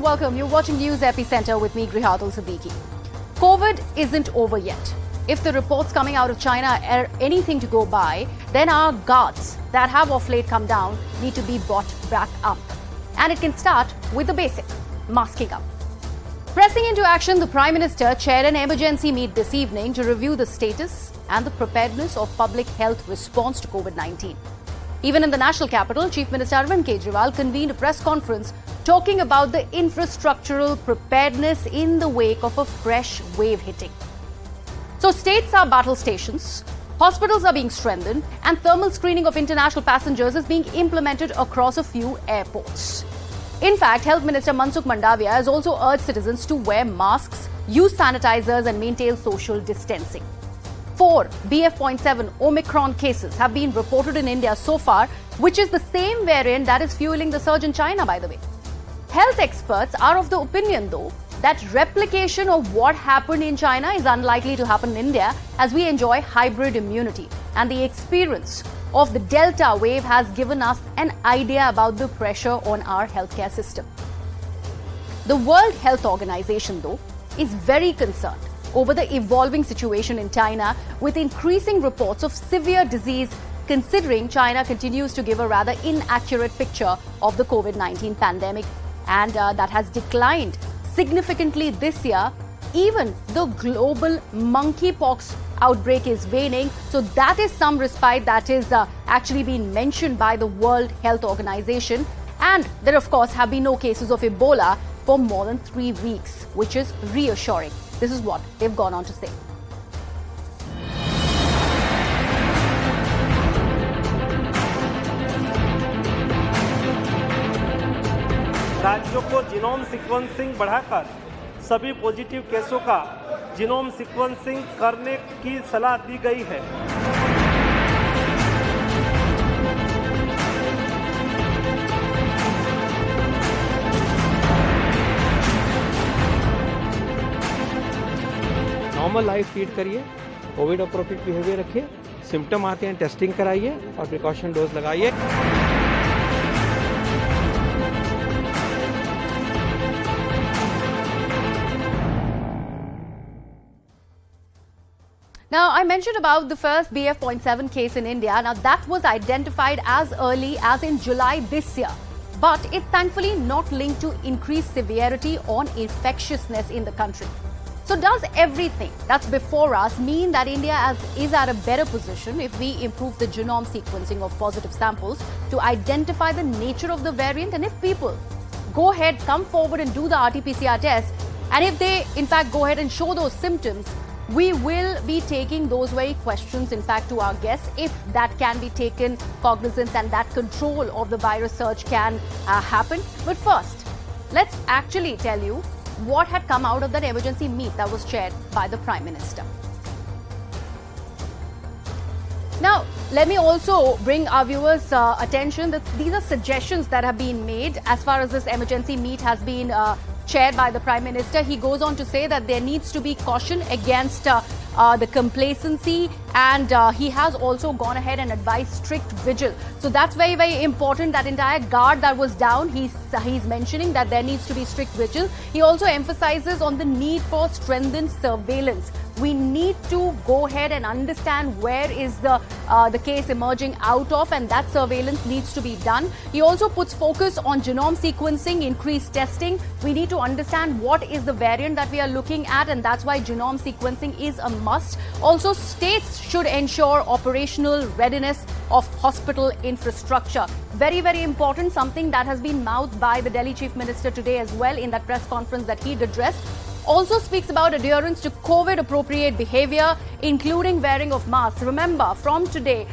welcome. You're watching News Epicenter with me, Grihatul Siddiqui. COVID isn't over yet. If the reports coming out of China are anything to go by, then our guards that have of late come down need to be brought back up. And it can start with the basic, masking up. Pressing into action, the Prime Minister chaired an emergency meet this evening to review the status and the preparedness of public health response to COVID-19. Even in the national capital, Chief Minister Arvind Kejriwal convened a press conference talking about the infrastructural preparedness in the wake of a fresh wave hitting. So states are battle stations, hospitals are being strengthened, and thermal screening of international passengers is being implemented across a few airports. In fact, Health Minister Mansukh Mandavia has also urged citizens to wear masks, use sanitizers and maintain social distancing. 4 BF.7 Omicron cases have been reported in India so far, which is the same variant that is fueling the surge in China, by the way. Health experts are of the opinion, though, that replication of what happened in China is unlikely to happen in India as we enjoy hybrid immunity. And the experience of the Delta wave has given us an idea about the pressure on our healthcare system. The World Health Organization, though, is very concerned over the evolving situation in China with increasing reports of severe disease, considering China continues to give a rather inaccurate picture of the COVID-19 pandemic, and that has declined significantly this year. Even the global monkeypox outbreak is waning, so that is some respite that is actually being mentioned by the World Health Organization. And there, of course, have been no cases of Ebola for more than 3 weeks, which is reassuring. This is what they've gone on to say. राज्यों को genome sequencing बढ़ाकर सभी positive केसों का genome sequencing करने की सलाह दी गई है। नॉर्मल लाइफ लीड करिए, कोविड अप्रोप्रिएट बिहेवियर रखिए, सिम्टम आते हैं टेस्टिंग कराइए और प्रिकॉशन डोज लगाइए। Now, I mentioned about the first BF.7 case in India. Now, that was identified as early as in July this year. But it's thankfully not linked to increased severity or infectiousness in the country. So does everything that's before us mean that India is at a better position if we improve the genome sequencing of positive samples to identify the nature of the variant? And if people go ahead, come forward and do the RT-PCR test, and if they in fact go ahead and show those symptoms, we will be taking those very questions, in fact, to our guests, if that can be taken cognizance and that control of the virus surge can happen. But first, let's actually tell you what had come out of that emergency meet that was chaired by the Prime Minister. Now, let me also bring our viewers' attention that these are suggestions that have been made as far as this emergency meet has been chaired by the Prime Minister. He goes on to say that there needs to be caution against the complacency, and he has also gone ahead and advised strict vigil. So that's very, very important. That entire guard that was down, he's mentioning that there needs to be strict vigil. He also emphasizes on the need for strengthened surveillance. We need to go ahead and understand where is the case emerging out of, and that surveillance needs to be done. He also puts focus on genome sequencing, increased testing. We need to understand what is the variant that we are looking at, and that's why genome sequencing is a must. Also, states should ensure operational readiness of hospital infrastructure. Very, very important, something that has been mouthed by the Delhi Chief Minister today as well in that press conference that he addressed. Also speaks about adherence to COVID-appropriate behavior, including wearing of masks. Remember, from today,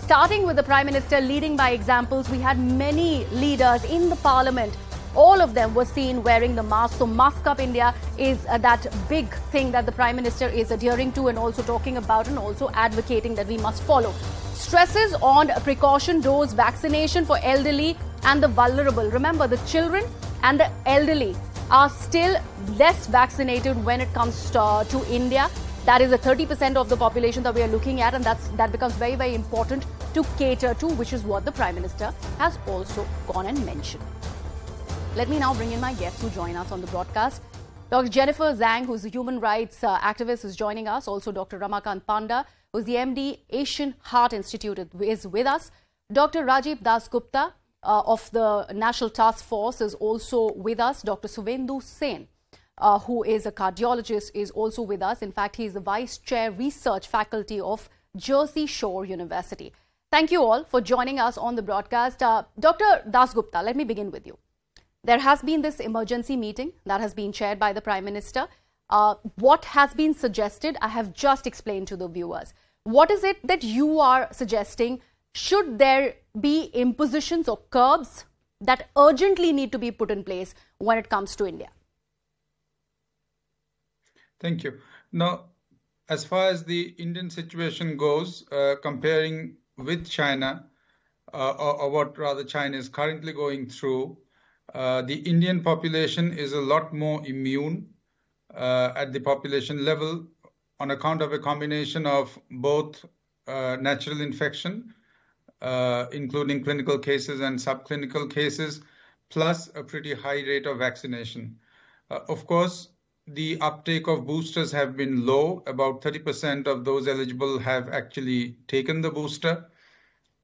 starting with the Prime Minister leading by examples, we had many leaders in the Parliament. All of them were seen wearing the mask. So Mask Up India is that big thing that the Prime Minister is adhering to and also talking about and also advocating that we must follow. Stresses on precaution dose vaccination for elderly and the vulnerable. Remember, the children and the elderly are still less vaccinated when it comes to India. That is the 30% of the population that we are looking at, and that becomes very, very important to cater to, which is what the Prime Minister has also gone and mentioned. Let me now bring in my guests who join us on the broadcast. Dr. Jennifer Zhang, who's a human rights activist, is joining us. Also, Dr. Ramakant Panda, who's the MD, Asian Heart Institute, is with us. Dr. Rajiv Dasgupta of the National Task Force is also with us. Dr. Suvendu Sen, who is a cardiologist, is also with us. In fact, he is the Vice Chair Research Faculty of Jersey Shore University. Thank you all for joining us on the broadcast. Dr. Dasgupta, let me begin with you. There has been this emergency meeting that has been chaired by the Prime Minister. What has been suggested, I have just explained to the viewers. What is it that you are suggesting? Should there be impositions or curbs that urgently need to be put in place when it comes to India? Thank you. Now, as far as the Indian situation goes, comparing with China, or what rather China is currently going through, the Indian population is a lot more immune at the population level on account of a combination of both natural infection, including clinical cases and subclinical cases, plus a pretty high rate of vaccination. Of course, the uptake of boosters have been low. About 30% of those eligible have actually taken the booster.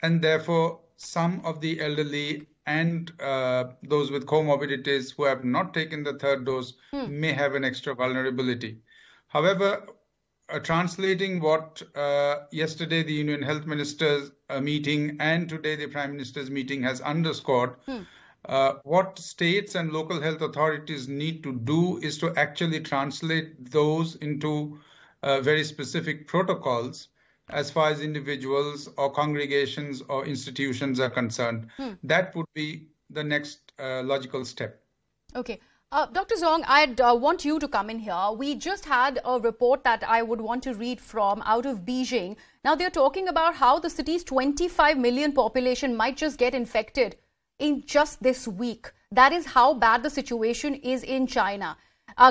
And therefore, some of the elderly and those with comorbidities who have not taken the third dose may have an extra vulnerability. However, translating what yesterday the Union Health Ministers meeting and today the Prime Minister's meeting has underscored, what states and local health authorities need to do is to actually translate those into very specific protocols as far as individuals or congregations or institutions are concerned. That would be the next logical step. Okay. Dr. Zhang, I'd want you to come in here. We just had a report that I would want to read from out of Beijing. Now, they're talking about how the city's 25 million population might just get infected in just this week. That is how bad the situation is in China.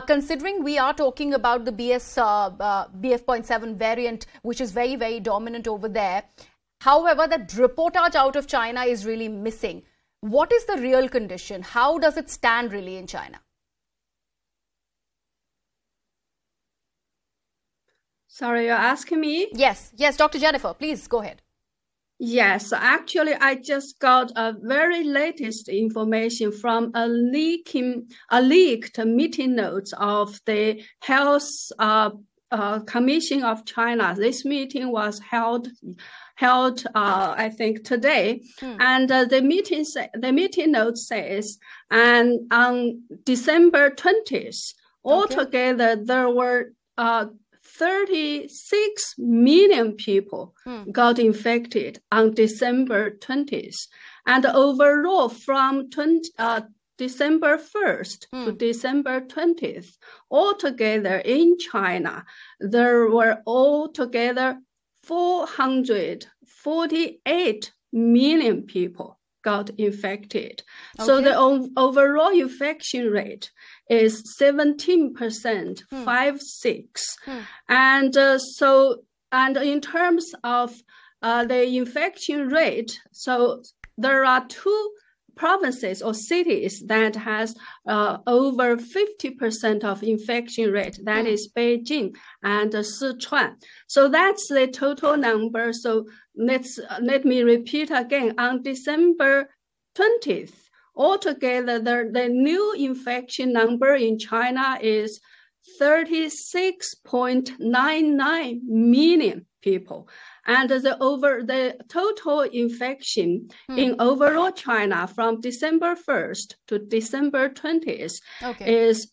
Considering we are talking about the BF.7 variant, which is very, very dominant over there. However, that reportage out of China is really missing. What is the real condition? How does it stand really in China? Sorry, you're asking me? Yes, Dr. Jennifer, please go ahead. Yes, actually, I just got a very latest information from a leaked meeting notes of the Health Commission of China. This meeting was held, I think today, and the meeting note says, and on December 20th, altogether there were 36 million people got infected on December 20th. And overall, from December 1st to December 20th, altogether in China, there were altogether 448 million people got infected. Okay. So the overall infection rate is 17%, 56. And and in terms of the infection rate, so there are two provinces or cities that has over 50% of infection rate. That is Beijing and Sichuan. So that's the total number. So let me repeat again. On December 20th, altogether, the new infection number in China is 36.99 million people. And the total infection in overall China from December 1st to December 20th is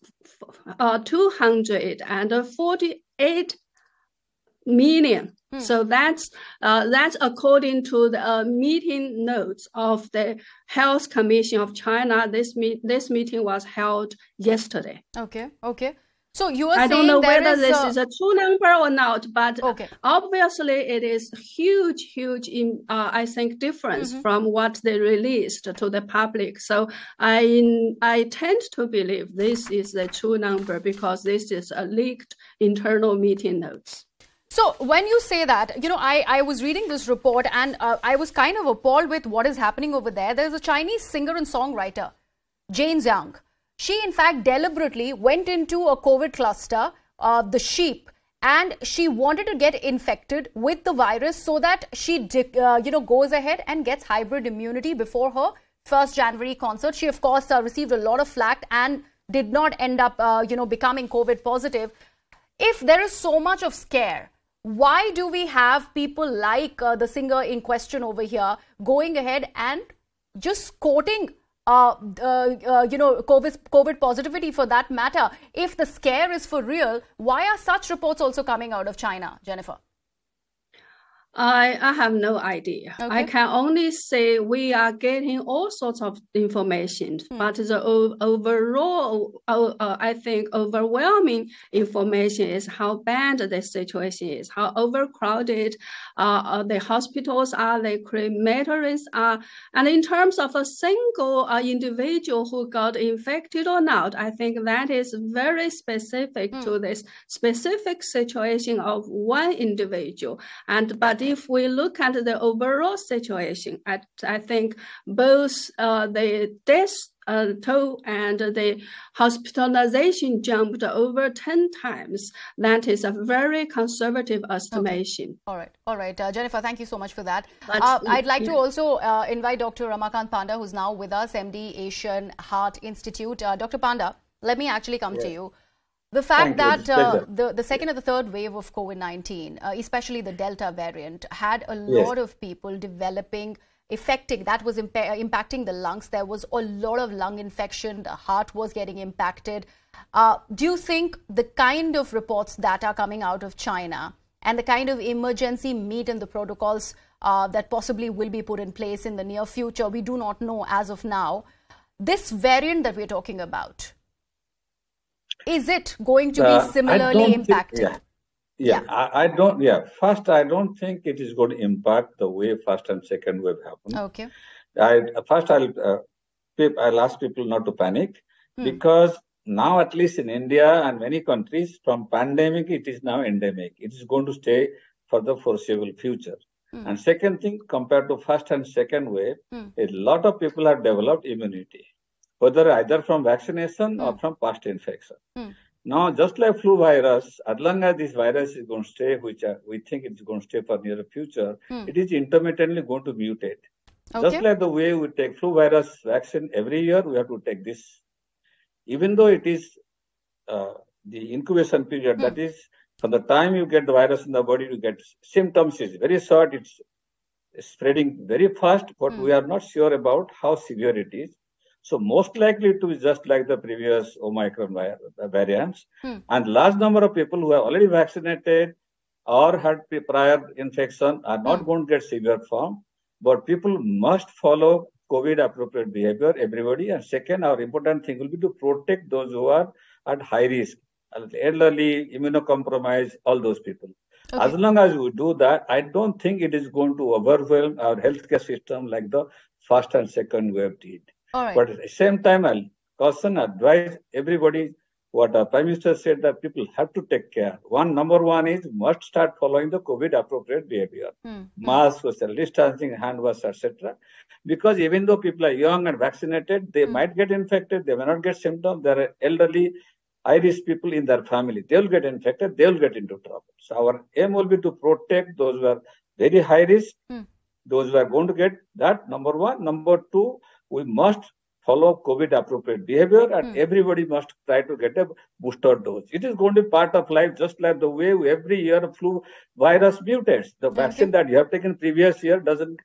248 million. So that's according to the meeting notes of the Health Commission of China. This meeting was held yesterday. Okay. So you are saying I don't know whether this is a true number or not, but obviously it is huge, I think, difference from what they released to the public. So I tend to believe this is the true number because this is a leaked internal meeting notes. So when you say that, I was reading this report and I was kind of appalled with what is happening over there. There's a Chinese singer and songwriter Jane Zhang. She, in fact, deliberately went into a COVID cluster, the sheep, and she wanted to get infected with the virus so that she, goes ahead and gets hybrid immunity before her 1st January concert. She, of course, received a lot of flack and did not end up, becoming COVID positive. If there is so much of scare, why do we have people like the singer in question over here going ahead and just quoting COVID positivity for that matter? If the scare is for real, why are such reports also coming out of China, Jennifer? I have no idea. Okay. I can only say we are getting all sorts of information, but the overall, I think, overwhelming information is how bad the situation is, how overcrowded the hospitals are, the crematories are. And in terms of a single individual who got infected or not, I think that is very specific to this specific situation of one individual. But if we look at the overall situation, I think both the death toll and the hospitalization jumped over 10 times. That is a very conservative estimation. Okay. All right. Jennifer, thank you so much for that. I'd like to also invite Dr. Ramakant Panda, who's now with us, MD, Asian Heart Institute. Dr. Panda, let me actually come to you. The fact that the second and the third wave of COVID-19, especially the Delta variant, had a lot of people developing, that was impacting the lungs. There was a lot of lung infection. The heart was getting impacted. Do you think the kind of reports that are coming out of China and the kind of emergency meet and the protocols that possibly will be put in place in the near future, we do not know as of now, this variant that we're talking about, is it going to be similarly impacted? I don't. First, I don't think it is going to impact the way first and second wave happened. Okay. I'll ask people not to panic because now, at least in India and many countries, from pandemic it is now endemic. It is going to stay for the foreseeable future. And second thing, compared to first and second wave, a lot of people have developed immunity, whether either from vaccination or from past infection. Now, just like flu virus, as long as this virus is going to stay, which we think it's going to stay for near future, it is intermittently going to mutate. Okay. Just like the way we take flu virus vaccine every year, we have to take this. Even though it is the incubation period, that is, from the time you get the virus in the body, you get symptoms is very short, it's spreading very fast, but we are not sure about how severe it is. So most likely to be just like the previous Omicron variants. And large number of people who are already vaccinated or had prior infection are not going to get severe form. But people must follow COVID appropriate behavior, everybody. And second, our important thing will be to protect those who are at high risk, elderly, immunocompromised, all those people. Okay. As long as we do that, I don't think it is going to overwhelm our healthcare system like the first and second wave did. All right. But at the same time, I'll advise everybody what our Prime Minister said, that people have to take care. Number one is must start following the COVID appropriate behavior. Mask, social distancing, hand wash, etc. Because even though people are young and vaccinated, they might get infected, they may not get symptoms. There are elderly, high-risk people in their family. They will get infected, they will get into trouble. So our aim will be to protect those who are very high risk, those who are going to get that, number one. Number two, we must follow COVID appropriate behavior and everybody must try to get a booster dose. It is going to be part of life, just like the way every year flu virus mutates. The vaccine that you have taken previous year doesn't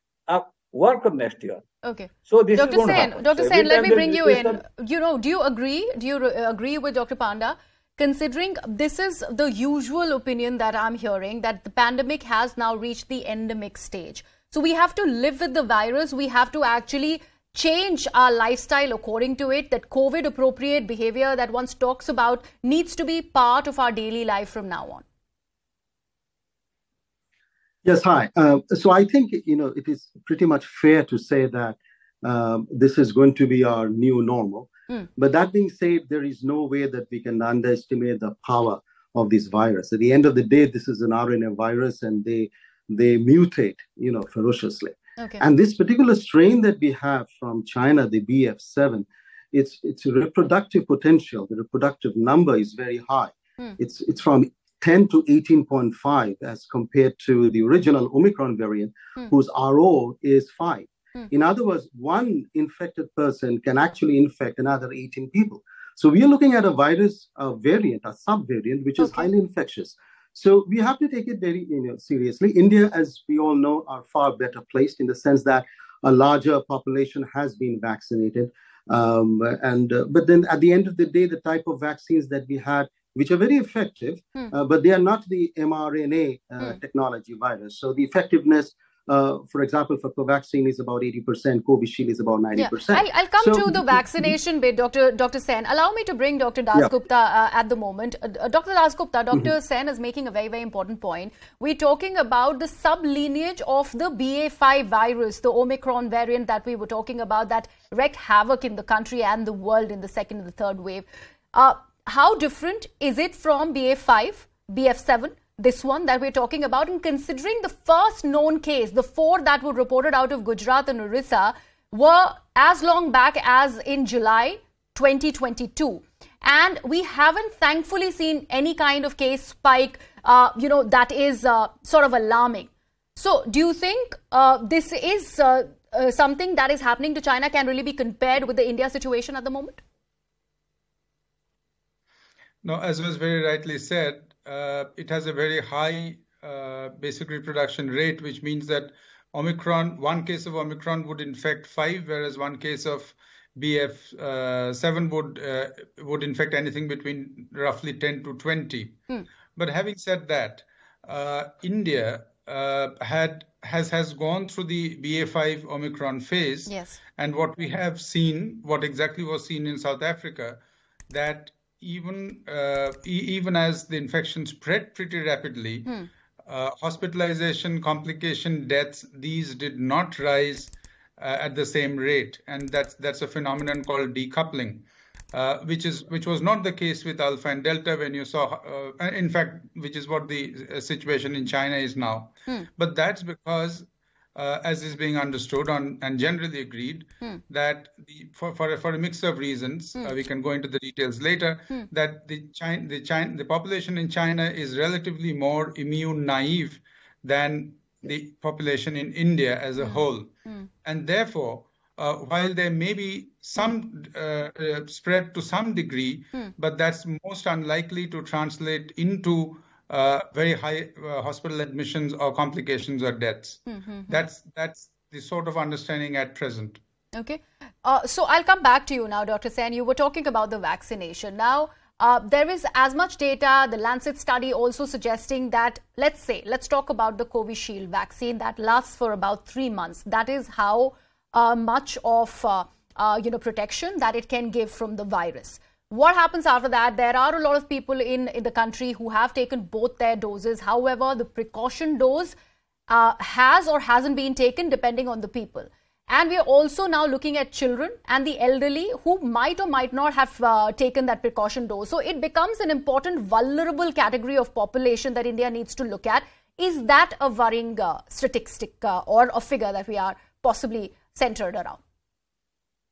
work next year. Okay. So this is going to happen. Dr. Sen, let me bring you in. Do you agree? Do you agree with Dr. Panda? Considering this is the usual opinion that I'm hearing, that the pandemic has now reached the endemic stage. So we have to live with the virus. We have to actually change our lifestyle according to it. That COVID appropriate behavior that one talks about needs to be part of our daily life from now on. Yes, hi. So I think, it is pretty much fair to say that this is going to be our new normal. But that being said, there is no way that we can underestimate the power of this virus. At the end of the day, this is an RNA virus and they mutate, ferociously. Okay. And this particular strain that we have from China, the BF7, its reproductive potential, the reproductive number is very high. It's from 10 to 18.5 as compared to the original Omicron variant, whose RO is 5. In other words, one infected person can actually infect another 18 people. So we are looking at a virus variant, a subvariant, which is highly infectious. So we have to take it very seriously. India, as we all know, are far better placed in the sense that a larger population has been vaccinated. But then at the end of the day, the type of vaccines that we had, which are very effective, but they are not the mRNA technology virus. So the effectiveness, for example, for Covaxin is about 80%, Covishield is about 90%. Yeah. I'll come to the vaccination bit, Dr. Sen. Allow me to bring Dr. Dasgupta at the moment. Dr. Dasgupta, Dr. Sen is making a very, very important point. We're talking about the sub-lineage of the BA5 virus, the Omicron variant that we were talking about that wreaked havoc in the country and the world in the second and the third wave. How different is it from BA5, BF7? This one that we're talking about, and considering the first known case, the 4 that were reported out of Gujarat and Orissa were as long back as in July 2022. And we haven't thankfully seen any kind of case spike, that is sort of alarming. So do you think this is something that is happening to China can really be compared with the India situation at the moment? No, as was very rightly said, it has a very high basic reproduction rate, which means that one case of Omicron would infect 5, whereas one case of BF7 would infect anything between roughly 10 to 20. But having said that, India has gone through the BA5 Omicron phase, and what we have seen, what exactly was seen in South Africa, that even as the infection spread pretty rapidly, hospitalization, complication, deaths, these did not rise at the same rate, and that's a phenomenon called decoupling, which was not the case with Alpha and Delta when you saw, in fact, which is what the situation in China is now. But that's because, as is being understood and generally agreed, that for a mix of reasons, we can go into the details later, that the population in China is relatively more immune naive than the population in India as a whole. And therefore, while there may be some spread to some degree, but that's most unlikely to translate into very high hospital admissions or complications or deaths. That's the sort of understanding at present. Okay. So I'll come back to you now, Dr. Sen. You were talking about the vaccination. Now, there is as much data, the Lancet study also suggesting that, let's talk about the Covishield vaccine that lasts for about 3 months. That is how much of protection that it can give from the virus. What happens after that? There are a lot of people in the country who have taken both their doses. However, the precaution dose has or hasn't been taken depending on the people. And we are also now looking at children and the elderly who might or might not have taken that precaution dose. So it becomes an important vulnerable category of population that India needs to look at. Is that a worrying statistic or a figure that we are possibly centered around?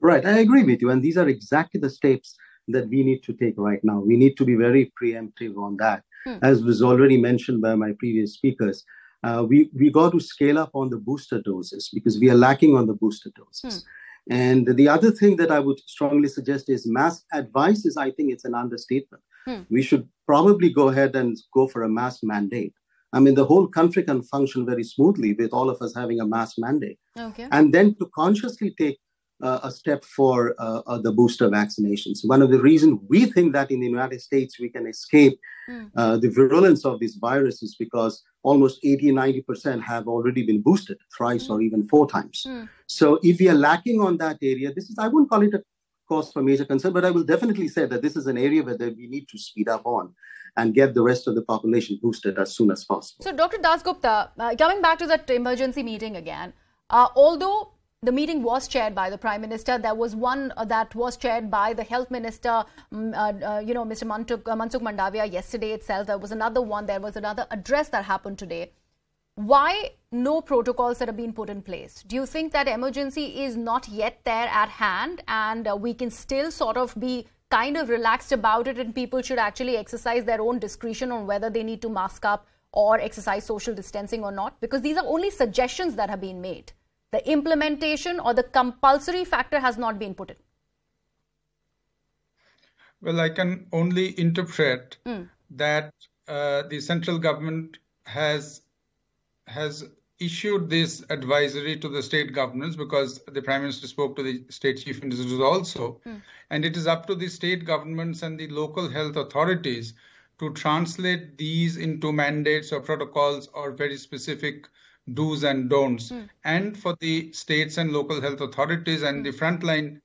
Right, I agree with you. And these are exactly the steps that we need to take right now. We need to be very preemptive on that. As was already mentioned by my previous speakers, we got to scale up on the booster doses because we are lacking on the booster doses. And the other thing that I would strongly suggest is mass advice I think it's an understatement. We should probably go ahead and go for a mass mandate. I mean, the whole country can function very smoothly with all of us having a mass mandate. And then to consciously take a step for the booster vaccinations. One of the reasons we think that in the United States we can escape the virulence of this virus is because almost 80-90% have already been boosted thrice or even 4 times. So if we are lacking on that area, I wouldn't call it a cause for major concern, but I will definitely say that this is an area where we need to speed up on and get the rest of the population boosted as soon as possible. So Dr. Dasgupta, coming back to that emergency meeting again, although the meeting was chaired by the Prime Minister, there was one that was chaired by the Health Minister, Mr. Mansukh Mandaviya yesterday itself. There was another one. There was another address that happened today. why no protocols that have been put in place? Do you think that emergency is not yet there at hand and we can still sort of be kind of relaxed about it and people should actually exercise their own discretion on whether they need to mask up or exercise social distancing or not? Because these are only suggestions that have been made. The implementation or the compulsory factor has not been put in. Well, I can only interpret that the central government has issued this advisory to the state governments, because the Prime Minister spoke to the state chief ministers also. And it is up to the state governments and the local health authorities to translate these into mandates or protocols or very specific do's and don'ts. And for the states and local health authorities and the frontline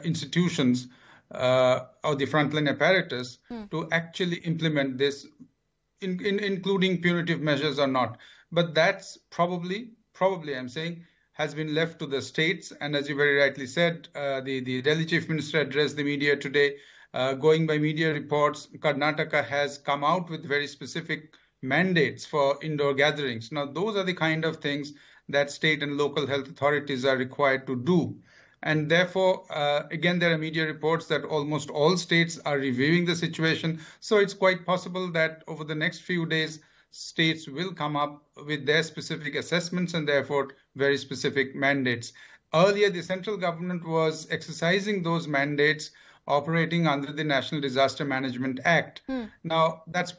institutions or the frontline apparatus to actually implement this, including punitive measures or not. But that's probably I'm saying, has been left to the states. And as you very rightly said, the Delhi Chief Minister addressed the media today. Going by media reports, Karnataka has come out with very specific mandates for indoor gatherings. Now, those are the kind of things that state and local health authorities are required to do. And therefore, again, there are media reports that almost all states are reviewing the situation. So it's quite possible that over the next few days, states will come up with their specific assessments and therefore very specific mandates. Earlier, the central government was exercising those mandates operating under the National Disaster Management Act. Now, that's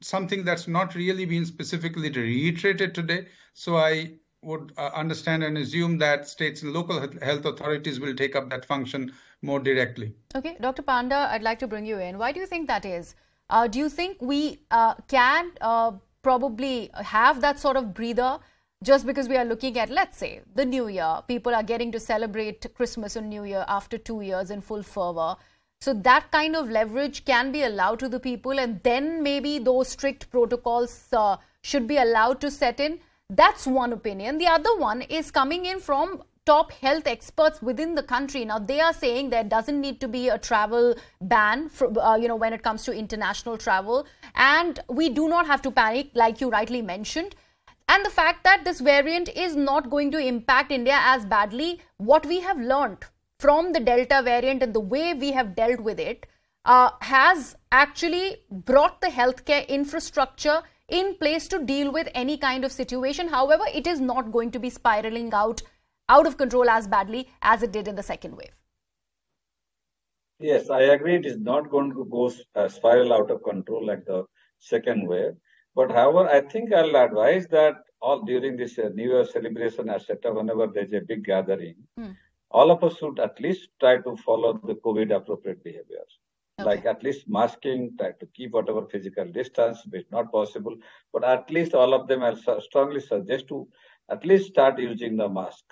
something that's not really been specifically reiterated today. So I would understand and assume that states and local health authorities will take up that function more directly. Okay, Dr. Panda, I'd like to bring you in. Why do you think that is? Do you think we can probably have that sort of breather just because we are looking at, let's say, the New Year? People are getting to celebrate Christmas and New Year after 2 years in full fervor. So that kind of leverage can be allowed to the people, and then maybe those strict protocols should be allowed to set in. That's one opinion. The other one is coming in from top health experts within the country. Now, they are saying there doesn't need to be a travel ban for, when it comes to international travel. And we do not have to panic, like you rightly mentioned. And the fact that this variant is not going to impact India as badly, what we have learned from the Delta variant and the way we have dealt with it has actually brought the healthcare infrastructure in place to deal with any kind of situation. However, it is not going to be spiraling out of control as badly as it did in the second wave. Yes, I agree. It is not going to go spiral out of control like the second wave. But however, I think I'll advise that all during this New Year celebration, etc., whenever there's a big gathering, all of us should at least try to follow the COVID appropriate behaviors. Okay. Like at least masking, try to keep whatever physical distance, if it's not possible. But at least all of them, I strongly suggest to at least start using the mask.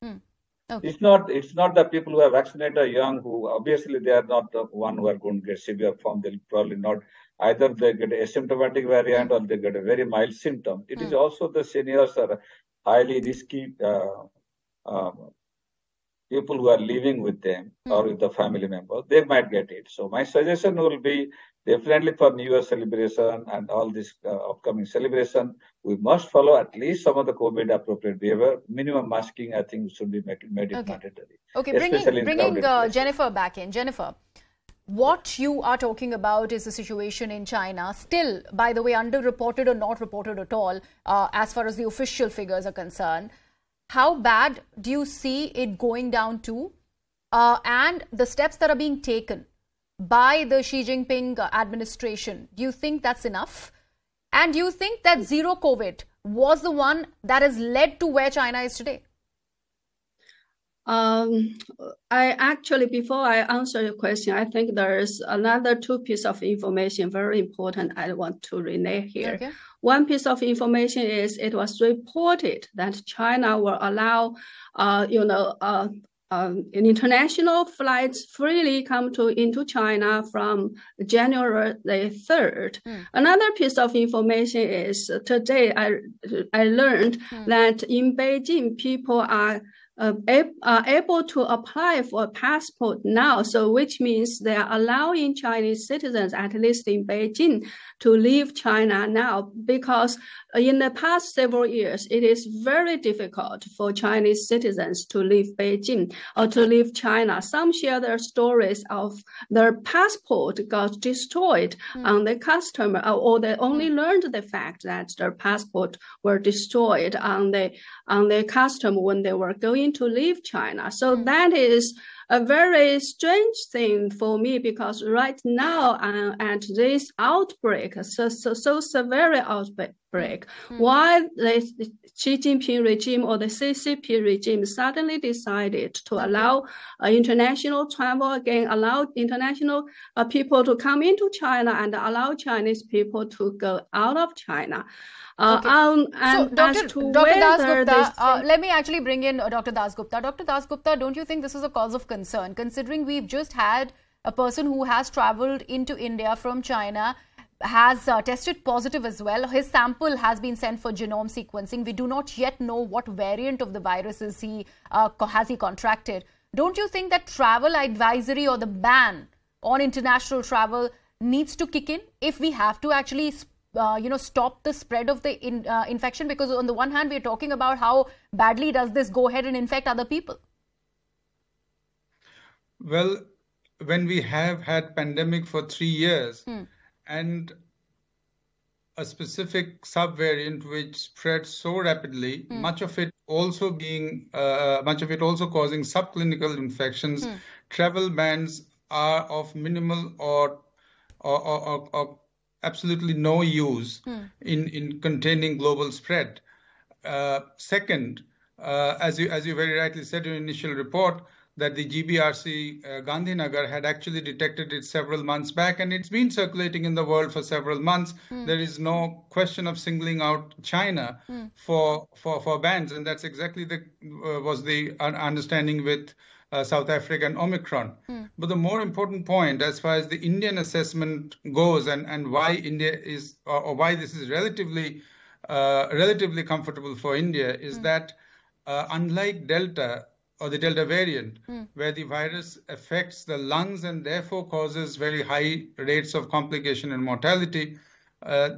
Okay. It's not the people who are vaccinated or young who obviously they are not the one who are going to get severe form. They'll probably not. Either they get an asymptomatic variant or they get a very mild symptom. It is also the seniors are highly risky people who are living with them or with the family members. They might get it. So my suggestion will be definitely for New Year celebration and all this upcoming celebration, we must follow at least some of the COVID appropriate behavior. Minimum masking, I think, should be made it mandatory. Okay, bringing Jennifer back in. Jennifer, what you are talking about is the situation in China, still, by the way, underreported or not reported at all, as far as the official figures are concerned. How bad do you see it going down to? And the steps that are being taken by the Xi Jinping administration, do you think that's enough? And do you think that zero COVID was the one that has led to where China is today? Before I answer your question, I think there is another two pieces of information very important I want to relay here. Okay. One piece of information is it was reported that China will allow, international flights freely come into China from January the 3rd. Another piece of information is today I learned that in Beijing people are are able to apply for a passport now, so which means they are allowing Chinese citizens, at least in Beijing, to leave China now, because in the past several years, it is very difficult for Chinese citizens to leave Beijing or to leave China. Some share their stories of their passport got destroyed on the customer, or they only learned the fact that their passport were destroyed on the custom when they were going to leave China. So that is a very strange thing for me, because right now at this outbreak, so severe outbreak, why the Xi Jinping regime or the CCP regime suddenly decided to allow international travel again, allow international people to come into China and allow Chinese people to go out of China. So, Dr. Dasgupta, let me actually bring in Dr. Dasgupta. Dr. Dasgupta, don't you think this is a cause of concern, considering we've just had a person who has traveled into India from China, has tested positive as well. His sample has been sent for genome sequencing. We do not yet know what variant of the virus has he contracted. Don't you think that travel advisory or the ban on international travel needs to kick in if we have to actually stop the spread of the infection? Because on the one hand, we're talking about how badly does this go ahead and infect other people. Well, when we have had pandemic for 3 years and a specific subvariant which spread so rapidly, much of it also causing subclinical infections, travel bans are of minimal or absolutely no use in containing global spread. Second, as you very rightly said in your initial report, that the GBRC Gandhinagar had actually detected it several months back, and it's been circulating in the world for several months. There is no question of singling out China for bans, and that's exactly was the understanding with South Africa and Omicron. But the more important point, as far as the Indian assessment goes, and why India is, or why this is relatively comfortable for India, is that unlike Delta or the Delta variant, where the virus affects the lungs and therefore causes very high rates of complication and mortality,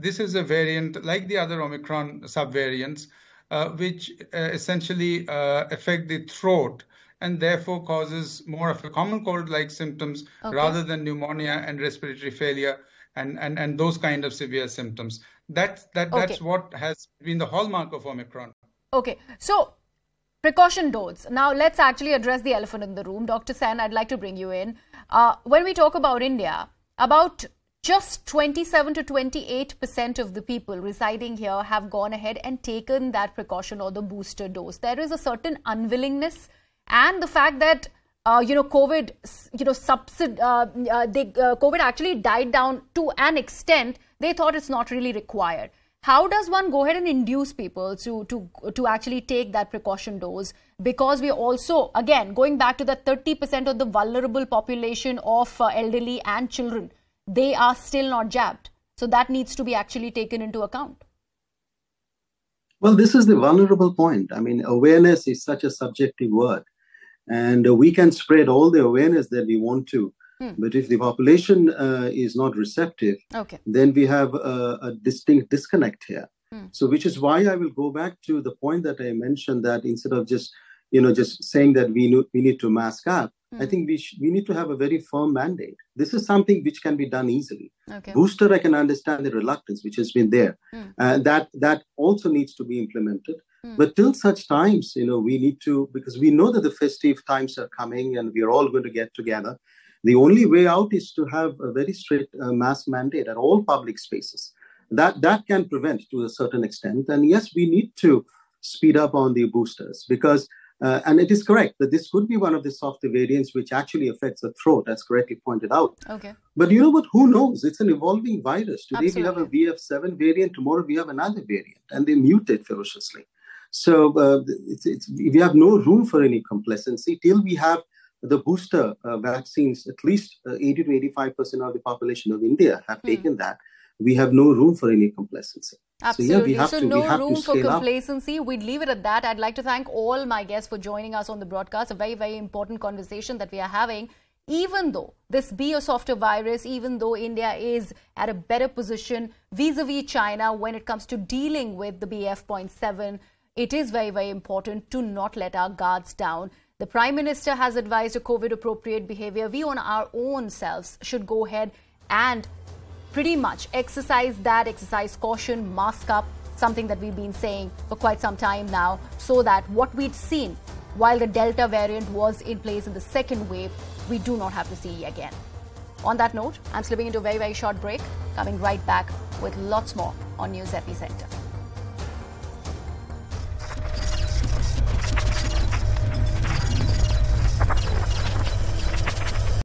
this is a variant like the other Omicron subvariants, which essentially affect the throat and therefore causes more of a common cold-like symptoms rather than pneumonia and respiratory failure and those kind of severe symptoms. That's what has been the hallmark of Omicron. Okay, so precaution dose. Now let's actually address the elephant in the room. Dr. Sen, I'd like to bring you in. When we talk about India, about just 27 to 28% of the people residing here have gone ahead and taken that precaution or the booster dose. There is a certain unwillingness, and the fact that COVID, COVID actually died down to an extent. They thought it's not really required. How does one go ahead and induce people to actually take that precaution dose? Because we also, again, going back to the 30% of the vulnerable population of elderly and children, they are still not jabbed. So that needs to be actually taken into account. Well, this is the vulnerable point. I mean, awareness is such a subjective word, and we can spread all the awareness that we want to. But if the population is not receptive, then we have a distinct disconnect here. So which is why I will go back to the point that I mentioned, that instead of just saying that we need to mask up, I think we need to have a very firm mandate. This is something which can be done easily. Booster, I can understand the reluctance which has been there. That also needs to be implemented. But till such times, we need to, because we know that the festive times are coming and we are all going to get together. The only way out is to have a very strict mask mandate at all public spaces. That can prevent to a certain extent. And yes, we need to speed up on the boosters because, and it is correct that this could be one of the softer variants which actually affects the throat, as correctly pointed out. But you know what? Who knows? It's an evolving virus. Today we have a VF7 variant. Tomorrow we have another variant, and they mutate ferociously. So we have no room for any complacency till we have the booster vaccines. At least 80 to 85% of the population of India have taken that. we have no room for any complacency. Absolutely. So, no we have room to for scale up. complacency. We'd leave it at that. I'd like to thank all my guests for joining us on the broadcast. A very, very important conversation that we are having. Even though this be a softer virus, even though India is at a better position vis-a-vis China when it comes to dealing with the BF.7, it is very, very important to not let our guards down. The Prime Minister has advised a COVID-appropriate behavior. We on our own selves should go ahead and pretty much exercise caution, mask up, something that we've been saying for quite some time now, so that what we'd seen while the Delta variant was in place in the second wave, we do not have to see again. On that note, I'm slipping into a very, very short break, coming right back with lots more on News Epicenter.